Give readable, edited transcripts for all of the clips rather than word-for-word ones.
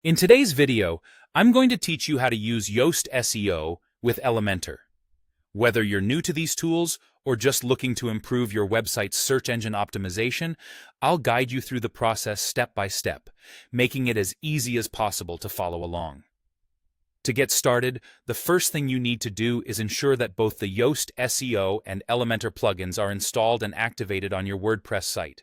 In today's video, I'm going to teach you how to use Yoast SEO with Elementor. Whether you're new to these tools or just looking to improve your website's search engine optimization, I'll guide you through the process step by step, making it as easy as possible to follow along. To get started, the first thing you need to do is ensure that both the Yoast SEO and Elementor plugins are installed and activated on your WordPress site.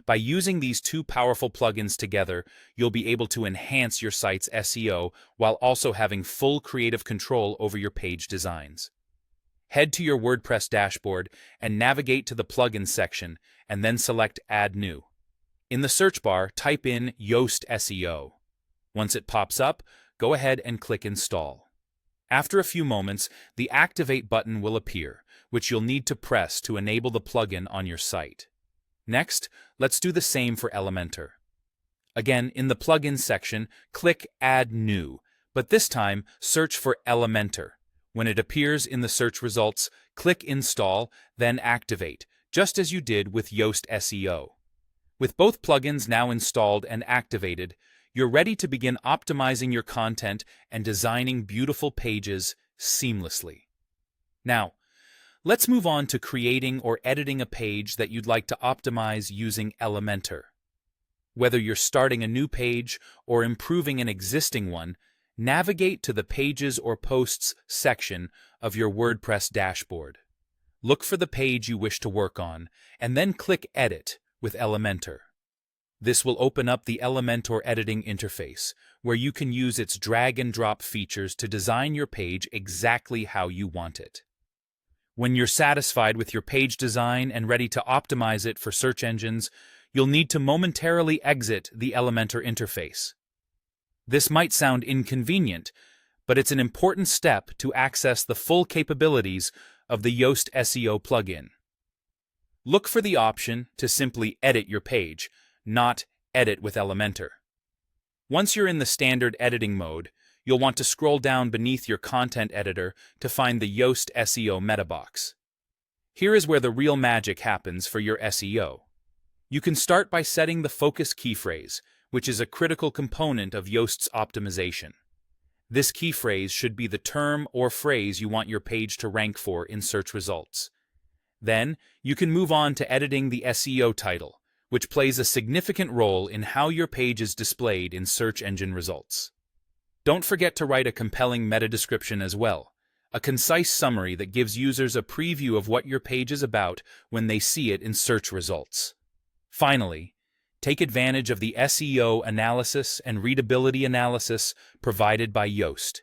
By using these two powerful plugins together, you'll be able to enhance your site's SEO while also having full creative control over your page designs. Head to your WordPress dashboard and navigate to the Plugins section, and then select Add New. In the search bar, type in Yoast SEO. Once it pops up, go ahead and click Install. After a few moments, the Activate button will appear, which you'll need to press to enable the plugin on your site. Next, let's do the same for Elementor. Again, in the Plugins section, click Add New, but this time search for Elementor. When it appears in the search results, click Install, then Activate, just as you did with Yoast SEO. With both plugins now installed and activated, you're ready to begin optimizing your content and designing beautiful pages seamlessly. Now, let's move on to creating or editing a page that you'd like to optimize using Elementor. Whether you're starting a new page or improving an existing one, navigate to the Pages or Posts section of your WordPress dashboard. Look for the page you wish to work on, and then click Edit with Elementor. This will open up the Elementor editing interface, where you can use its drag-and-drop features to design your page exactly how you want it. When you're satisfied with your page design and ready to optimize it for search engines, you'll need to momentarily exit the Elementor interface. This might sound inconvenient, but it's an important step to access the full capabilities of the Yoast SEO plugin. Look for the option to simply edit your page, not Edit with Elementor. Once you're in the standard editing mode, you'll want to scroll down beneath your content editor to find the Yoast SEO meta box. Here is where the real magic happens for your SEO. You can start by setting the focus key phrase, which is a critical component of Yoast's optimization. This key phrase should be the term or phrase you want your page to rank for in search results. Then, you can move on to editing the SEO title, which plays a significant role in how your page is displayed in search engine results. Don't forget to write a compelling meta description as well, a concise summary that gives users a preview of what your page is about when they see it in search results. Finally, take advantage of the SEO analysis and readability analysis provided by Yoast.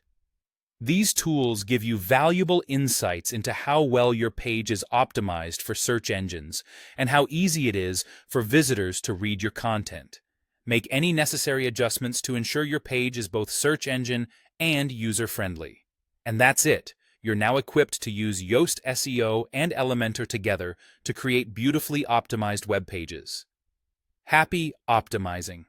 These tools give you valuable insights into how well your page is optimized for search engines and how easy it is for visitors to read your content. Make any necessary adjustments to ensure your page is both search engine and user-friendly. And that's it. You're now equipped to use Yoast SEO and Elementor together to create beautifully optimized web pages. Happy optimizing!